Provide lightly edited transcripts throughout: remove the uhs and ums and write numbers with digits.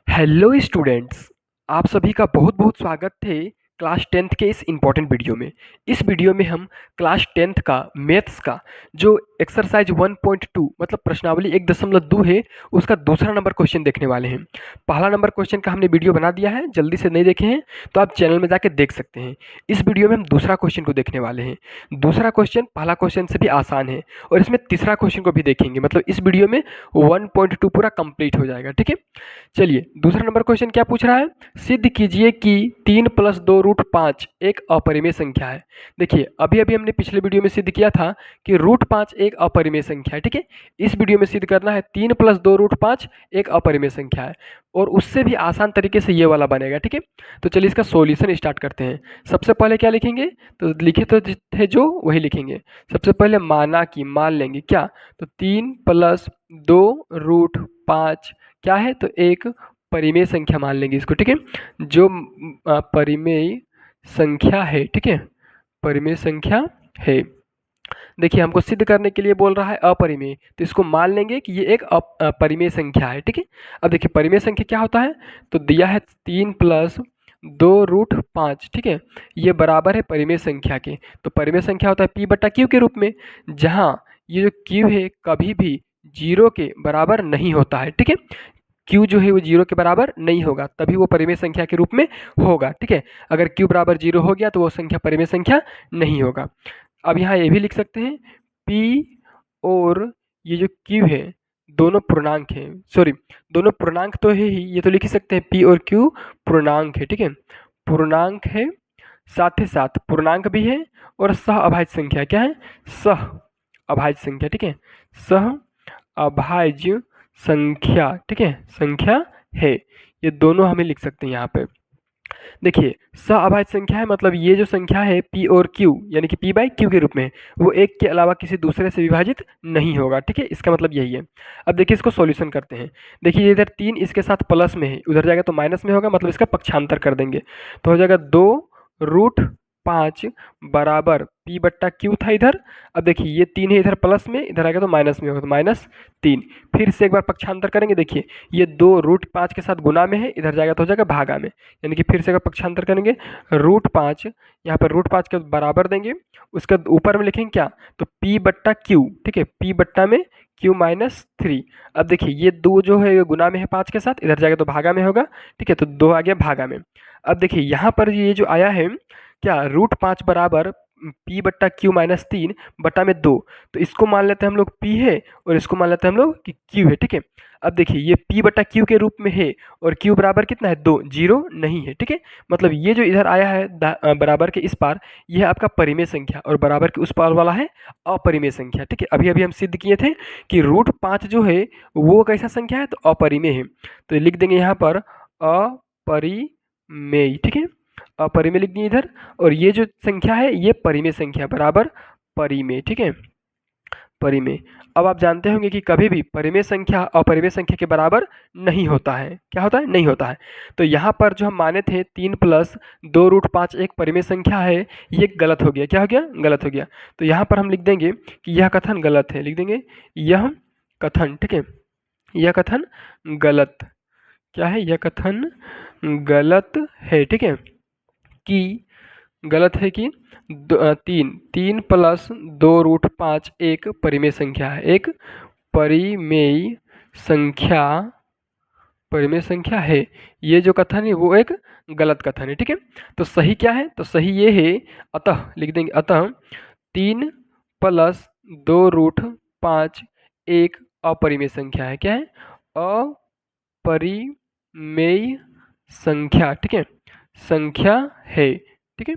Hello students, आप सभी का बहुत बहुत स्वागत है क्लास टेंथ के इस इम्पॉर्टेंट वीडियो में। इस वीडियो में हम क्लास टेंथ का मैथ्स का जो एक्सरसाइज 1.2 मतलब प्रश्नावली 1.2 है उसका दूसरा नंबर क्वेश्चन देखने वाले हैं। पहला नंबर क्वेश्चन का हमने वीडियो बना दिया है, जल्दी से नहीं देखे हैं तो आप चैनल में जाके देख सकते हैं। इस वीडियो में हम दूसरा क्वेश्चन को देखने वाले हैं। दूसरा क्वेश्चन पहला क्वेश्चन से भी आसान है और इसमें तीसरा क्वेश्चन को भी देखेंगे, मतलब इस वीडियो में 1.2 पूरा कंप्लीट हो जाएगा। ठीक है, चलिए दूसरा नंबर क्वेश्चन क्या पूछ रहा है। सिद्ध कीजिए कि 3 + 2 रूट 5 एक अपरिमेय संख्या है। देखिए अभी अभी हमने पिछले वीडियो में सिद्ध किया था कि रूट 5 एक अपरिमेय संख्या है। ठीक है, इस वीडियो में सिद्ध करना है 3 + 2 रूट 5 एक अपरिमेय संख्या है और उससे भी आसान तरीके से ये वाला बनेगा। ठीक है, तो चलिए इसका सॉल्यूशन स्टार्ट करते हैं। सबसे पहले क्या लिखेंगे, तो लिखे तो थे जो वही लिखेंगे। सबसे पहले माना कि मान लेंगे क्या, तो 3 + 2 रूट 5 क्या है, तो एक परिमेय संख्या मान लेंगे इसको। ठीक है, जो परिमेय संख्या है। ठीक है, परिमेय संख्या है। देखिए हमको सिद्ध करने के लिए बोल रहा है अपरिमेय, तो इसको मान लेंगे कि ये एक परिमेय संख्या है। ठीक है, अब देखिए परिमेय संख्या क्या होता है, तो दिया है 3 + 2 रूट 5। ठीक है, ये बराबर है परिमेय संख्या के। तो परिमेय संख्या होता है P/Q के रूप में, जहाँ ये जो Q है कभी भी 0 के बराबर नहीं होता है। ठीक है, Q जो है वो 0 के बराबर नहीं होगा, तभी वो परिमेय संख्या के रूप में होगा। ठीक है, अगर Q बराबर 0 हो गया तो वो संख्या परिमेय संख्या नहीं होगा। अब यहाँ ये भी लिख सकते हैं P और ये जो Q है दोनों पूर्णांक हैं, सॉरी दोनों पूर्णांक तो है ही, ये तो लिख ही सकते हैं P और Q पूर्णांक है। ठीक है, पूर्णांक है, साथ ही साथ पूर्णांक भी है और सह अभाज्य संख्या क्या है, सह अभाज्य संख्या। ठीक है, सह अभाज्य संख्या। ठीक है, संख्या है, ये दोनों हमें लिख सकते हैं यहाँ पे। देखिए सहअभाज्य संख्या है, मतलब ये जो संख्या है P और Q यानी कि P/Q के रूप में, वो एक के अलावा किसी दूसरे से विभाजित नहीं होगा। ठीक है, इसका मतलब यही है। अब देखिए इसको सॉल्यूशन करते हैं। देखिए इधर 3 इसके साथ प्लस में है, उधर जाएगा तो माइनस में होगा, मतलब इसका पक्षांतर कर देंगे तो हो जाएगा 2 रूट 5 बराबर P/Q था इधर। अब देखिए ये 3 है इधर प्लस में, इधर आएगा तो माइनस में होगा, तो -3। फिर से एक बार पक्षांतर करेंगे, देखिए ये 2 रूट 5 के साथ गुना में है, इधर जाएगा तो हो जाएगा भागा में, यानी कि फिर से अगर पक्षांतर करेंगे रूट 5, यहाँ पर रूट 5 के बराबर देंगे, उसके ऊपर में लिखेंगे क्या, तो P/Q। ठीक है, P में Q-3। अब देखिए ये 2 जो है ये गुना में है 5 के साथ, इधर जाएगा तो भागा में होगा। ठीक है, तो 2 आ गया भागा में। अब देखिए यहाँ पर ये जो आया है क्या, रूट 5 बराबर P/Q-3 बटा में 2, तो इसको मान लेते हैं हम लोग P है और इसको मान लेते हैं हम लोग कि Q है। ठीक है, अब देखिए ये P/Q के रूप में है और Q बराबर कितना है 2, 0 नहीं है। ठीक है, मतलब ये जो इधर आया है बराबर के इस पार, ये है आपका परिमेय संख्या और बराबर के उस पार वाला है अपरिमेय संख्या। ठीक है, अभी अभी हम सिद्ध किए थे कि रूट 5 जो है वो कैसा संख्या है, तो अपरिमेय है, तो लिख देंगे यहाँ पर अपरिमेय। ठीक है, अपरिमेय लिख दिए इधर, और ये जो संख्या है ये परिमेय संख्या बराबर परिमेय। ठीक है, परिमेय। अब आप जानते होंगे कि कभी भी परिमेय संख्या अपरिमेय संख्या के बराबर नहीं होता है। क्या होता है, नहीं होता है। तो यहाँ पर जो हम माने थे 3 + 2 रूट 5 एक परिमेय संख्या है, ये गलत हो गया। क्या हो गया, गलत हो गया। तो यहाँ पर हम लिख देंगे कि यह कथन गलत है, लिख देंगे यह कथन। ठीक है, यह कथन गलत, क्या है, यह कथन गलत है। ठीक है, कि गलत है कि 3 + 2 रूट 5 एक परिमेय संख्या है, एक परिमेय संख्या, परिमेय संख्या है। ये जो कथन है वो एक गलत कथन है। ठीक है, तो सही क्या है, तो सही ये है, अतः लिख देंगे अतः 3 + 2 रूट 5 एक अपरिमेय संख्या है। क्या है, अपरिमेय संख्या। ठीक है, संख्या है। ठीक है,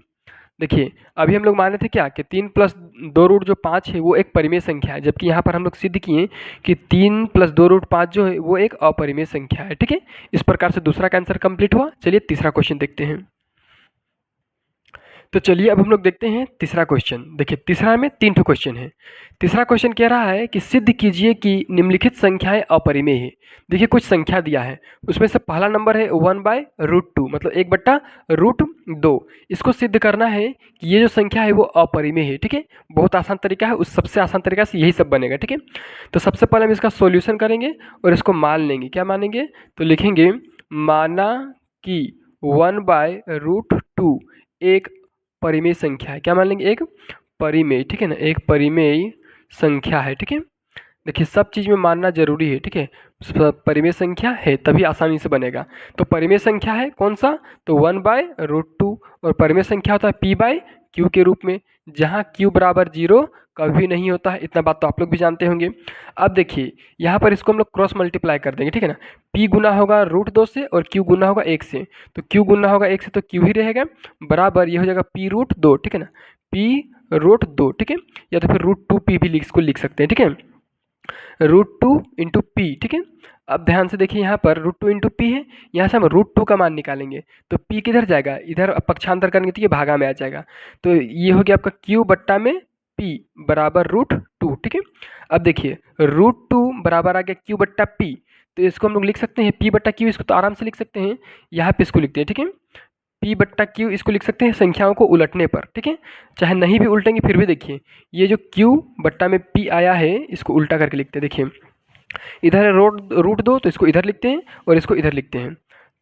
देखिए अभी हम लोग माने थे क्या कि 3 + 2 रूट जो 5 है वो एक परिमेय संख्या है, जबकि यहाँ पर हम लोग सिद्ध किए कि 3 + 2 रूट 5 जो है वो एक अपरिमेय संख्या है। ठीक है, इस प्रकार से दूसरा का आंसर कंप्लीट हुआ। चलिए तीसरा क्वेश्चन देखते हैं। तो चलिए अब हम लोग देखते हैं तीसरा क्वेश्चन। देखिए तीसरा में 3 ठो क्वेश्चन है। तीसरा क्वेश्चन कह रहा है कि सिद्ध कीजिए कि निम्नलिखित संख्याएं अपरिमेय है। देखिए कुछ संख्या दिया है, उसमें से पहला नंबर है 1/√2, मतलब 1/√2। इसको सिद्ध करना है कि ये जो संख्या है वो अपरिमेय है। ठीक है, बहुत आसान तरीका है, उस सबसे आसान तरीका से यही सब बनेगा। ठीक है, तो सबसे पहले हम इसका सॉल्यूशन करेंगे और इसको मान लेंगे। क्या मानेंगे, तो लिखेंगे माना कि 1/√2 एक परिमेय संख्या है। क्या मान लेंगे? एक परिमेय, ठीक है ना, एक परिमेय संख्या है, ठीक है। देखिए सब चीज़ में मानना जरूरी है, ठीक है। परिमेय संख्या है तभी आसानी से बनेगा। तो परिमेय संख्या है कौन सा? तो 1/√2, और परिमेय संख्या होता है p/q के रूप में, जहाँ q बराबर 0 कभी नहीं होता है। इतना बात तो आप लोग भी जानते होंगे। अब देखिए यहाँ पर इसको हम लोग क्रॉस मल्टीप्लाई कर देंगे, ठीक है ना। p गुना होगा √2 से और q गुना होगा 1 से, तो q गुना होगा 1 से तो q ही रहेगा, बराबर ये हो जाएगा p√2, ठीक है ना, p√2, ठीक है। या तो फिर √2p भी इसको लिख सकते हैं, ठीक है, √2 इंटू पी, ठीक है। अब ध्यान से देखिए यहाँ पर √2 इंटू पी है, यहाँ से हम √2 का मान निकालेंगे तो p किधर जाएगा? इधर पक्षांतर करेंगे तो ये भागा में आ जाएगा, तो ये हो गया आपका q बट्टा में p बराबर √2, ठीक है। अब देखिए √2 बराबर आ गया q बट्टा p, तो इसको हम लोग लिख सकते हैं p बट्टा q, इसको तो आराम से लिख सकते हैं। यहाँ पे इसको लिखते हैं, ठीक है, p बट्टा q, इसको लिख सकते हैं संख्याओं को उलटने पर, ठीक है। चाहे नहीं भी उल्टेंगे फिर भी देखिए ये जो q बट्टा में p आया है इसको उल्टा करके लिखते हैं। देखिए इधर है √2, तो इसको इधर लिखते हैं और इसको इधर लिखते हैं,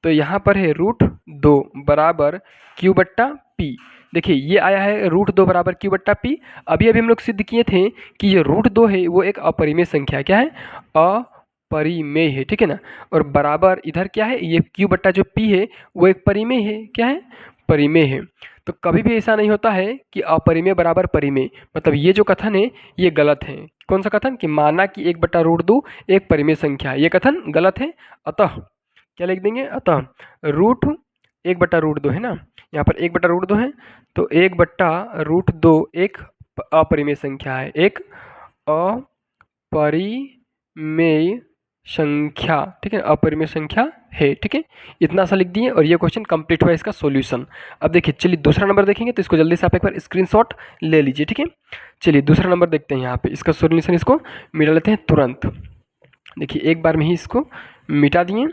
तो यहाँ पर है √2 बराबर q बट्टा p। देखिए ये आया है √2 बराबर q बट्टा p। अभी अभी हम लोग सिद्ध किए थे कि ये √2 है वो एक अपरिमेय संख्या है। क्या है? अपरिमेय है, ठीक है ना। और बराबर इधर क्या है? ये q बट्टा जो p है वो एक परिमेय है। क्या है? परिमेय है। तो कभी भी ऐसा नहीं होता है कि अपरिमेय बराबर परिमेय, मतलब ये जो कथन है ये गलत है। कौन सा कथन? कि माना कि 1/√2 एक परिमेय संख्या है, ये कथन गलत है। अतः क्या लिख देंगे? अतः √1/√2 है ना, यहाँ पर 1/√2 है, तो 1/√2 एक अपरिमेय संख्या है, एक अपरिमेय संख्या, ठीक है, अपरिमेय संख्या है, ठीक है। इतना सा लिख दिए और ये क्वेश्चन कंप्लीट हुआ इसका सॉल्यूशन। अब देखिए चलिए दूसरा नंबर देखेंगे, तो इसको जल्दी से आप एक बार स्क्रीनशॉट ले लीजिए, ठीक है। चलिए दूसरा नंबर देखते हैं, यहाँ पे इसका सॉल्यूशन इसको मिटा लेते हैं तुरंत। देखिए एक बार में ही इसको मिटा दिए।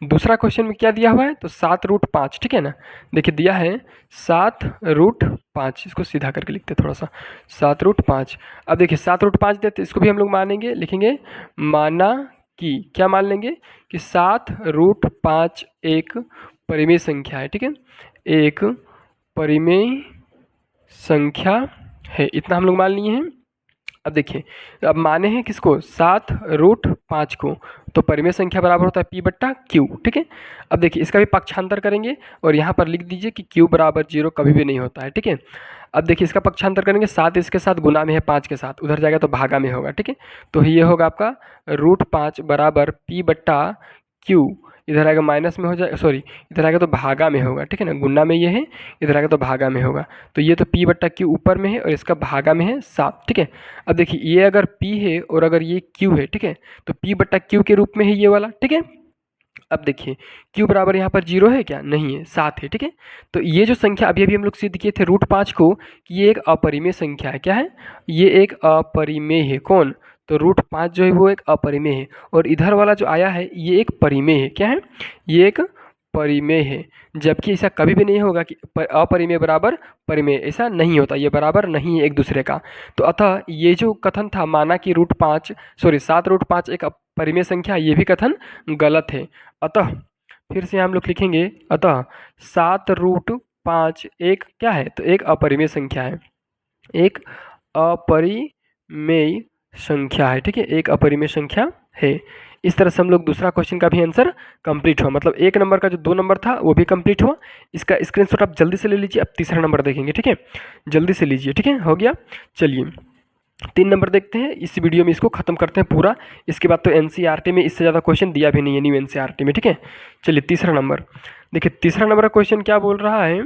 दूसरा क्वेश्चन में क्या दिया हुआ है? तो 7√5, ठीक है ना। देखिए दिया है 7√5, इसको सीधा करके लिखते हैं थोड़ा सा, 7√5। अब देखिए 7√5 देते, इसको भी हम लोग मानेंगे, लिखेंगे माना कि, क्या मान लेंगे? कि 7√5 एक परिमेय संख्या है, ठीक है, एक परिमेय संख्या है। इतना हम लोग मान लिए हैं। अब देखिए अब माने हैं किसको? 7√5 को, तो परिमेय संख्या बराबर होता है p बट्टा q, ठीक है। अब देखिए इसका भी पक्षांतर करेंगे और यहाँ पर लिख दीजिए कि q बराबर 0 कभी भी नहीं होता है, ठीक है। अब देखिए इसका पक्षांतर करेंगे, 7 इसके साथ गुना में है 5 के साथ, उधर जाएगा तो भागा में होगा, ठीक है। तो ये होगा आपका √5 बराबर p बट्टा q, इधर आएगा माइनस में हो जाए, सॉरी इधर आएगा तो भागा में होगा, ठीक है ना, गुना में ये है, इधर आएगा तो भागा में होगा। तो ये तो p बट्टा q ऊपर में है और इसका भागा में है 7, ठीक है। अब देखिए ये अगर p है और अगर ये q है, ठीक है, तो p बट्टा q के रूप में है ये वाला, ठीक है। अब देखिए q बराबर यहाँ पर 0 है क्या? नहीं है, 7 है, ठीक है। तो ये जो संख्या अभी अभी हम लोग सिद्ध किए थे √5 को कि ये एक अपरिमेय संख्या है। क्या है? ये एक अपरिमेय है। कौन? तो √5 जो है वो एक अपरिमेय है, और इधर वाला जो आया है ये एक परिमेय है। क्या है? ये एक परिमेय है, जबकि ऐसा कभी भी नहीं होगा कि अपरिमेय बराबर परिमेय, ऐसा नहीं होता, ये बराबर नहीं है एक दूसरे का। तो अतः ये जो कथन था माना कि सॉरी 7√5 एक परिमेय संख्या, ये भी कथन गलत है। अतः फिर से हम लोग लिखेंगे, अतः 7√5 एक क्या है? तो एक अपरिमेय संख्या है, एक अपरिमेय संख्या है, ठीक है, एक अपरिमेय संख्या है। इस तरह से हम लोग दूसरा क्वेश्चन का भी आंसर कंप्लीट हुआ, मतलब एक नंबर का जो 2 नंबर था वो भी कंप्लीट हुआ। इसका स्क्रीनशॉट आप जल्दी से ले लीजिए। अब तीसरा नंबर देखेंगे, ठीक है, जल्दी से लीजिए, ठीक है, हो गया। चलिए 3 नंबर देखते हैं, इस वीडियो में इसको खत्म करते हैं पूरा। इसके बाद तो एनसीईआरटी में इससे ज़्यादा क्वेश्चन दिया भी नहीं है, न्यू एनसीईआरटी में, ठीक है। चलिए तीसरा नंबर देखिए, तीसरा नंबर का क्वेश्चन क्या बोल रहा है?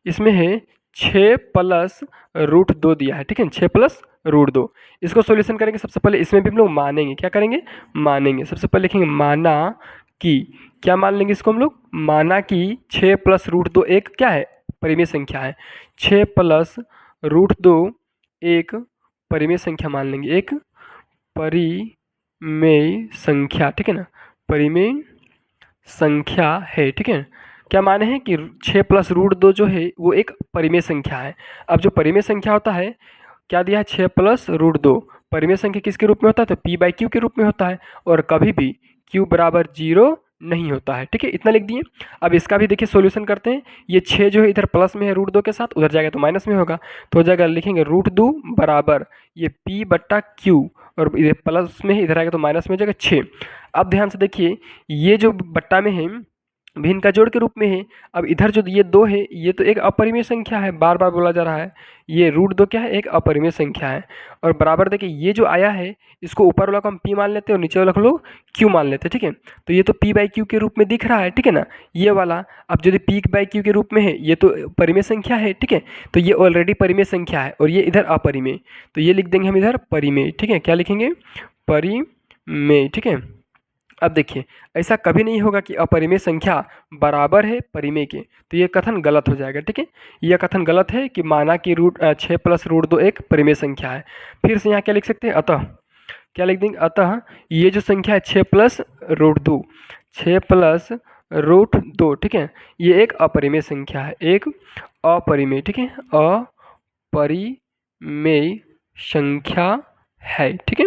इसमें है 6 + √2 दिया है, ठीक है, 6 + √2। इसको सॉल्यूशन करेंगे। सबसे पहले इसमें भी हम लोग मानेंगे, क्या करेंगे? मानेंगे। सबसे पहले लिखेंगे माना कि, क्या मान लेंगे इसको हम लोग? माना कि 6 + √2 एक क्या है? परिमेय संख्या है। 6 + √2 एक परिमेय संख्या मान लेंगे, एक परिमेय संख्या, ठीक है ना, परिमेय संख्या है, ठीक है। क्या माने हैं कि 6 + √2 जो है वो एक परिमेय संख्या है। अब जो परिमेय संख्या होता है, क्या दिया है? 6 + √2। परिमेय संख्या किसके रूप में होता है? तो p/q के रूप में होता है, और कभी भी q बराबर 0 नहीं होता है। ठीक है, इतना लिख दिए। अब इसका भी देखिए सॉल्यूशन करते हैं। ये 6 जो है इधर प्लस में है रूट 2 के साथ, उधर जाएगा तो माइनस में होगा, तो हो जाएगा, लिखेंगे रूट 2 बराबर ये पी बट्टा क्यू, और इधर प्लस में है, इधर आएगा तो माइनस में हो जाएगा 6। अब ध्यान से देखिए, ये जो बट्टा में है भिन्न का जोड़ के रूप में है। अब इधर जो ये 2 है, ये तो एक अपरिमेय संख्या है, बार बार बोला जा रहा है। ये रूट 2 क्या है, एक अपरिमेय संख्या है। और बराबर देखिए ये जो आया है, इसको ऊपर वाला को हम पी मान लेते हैं और नीचे वाला को लोग क्यू मान लेते हैं। ठीक है, तो ये तो पी बाई क्यू के रूप में दिख रहा है। ठीक है ना, ये वाला अब यदि पी बाई क्यू के रूप में है, ये तो परिमेय संख्या है। ठीक है, तो ये ऑलरेडी परिमेय संख्या है और ये इधर अपरिमेय, तो ये लिख देंगे हम इधर परिमेय। ठीक है, क्या लिखेंगे, परिमेय। ठीक है, अब देखिए ऐसा कभी नहीं होगा कि अपरिमेय संख्या बराबर है परिमेय के, तो ये कथन गलत हो जाएगा। ठीक है, यह कथन गलत है कि माना कि 6 प्लस रूट 2 एक परिमेय संख्या है। फिर से यहाँ क्या लिख सकते हैं, अतः क्या लिख देंगे, अतः ये जो संख्या है 6 प्लस रूट 2, 6 प्लस रूट 2, ठीक है, ये एक अपरिमेय संख्या है, एक अपरिमेय। ठीक है, अपरिमेय संख्या है। ठीक है,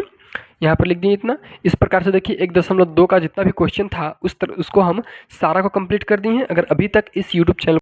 यहाँ पर लिख दिए इतना। इस प्रकार से देखिए 1.2 का जितना भी क्वेश्चन था उसको हम सारा को कंप्लीट कर दिए हैं। अगर अभी तक इस यूट्यूब चैनल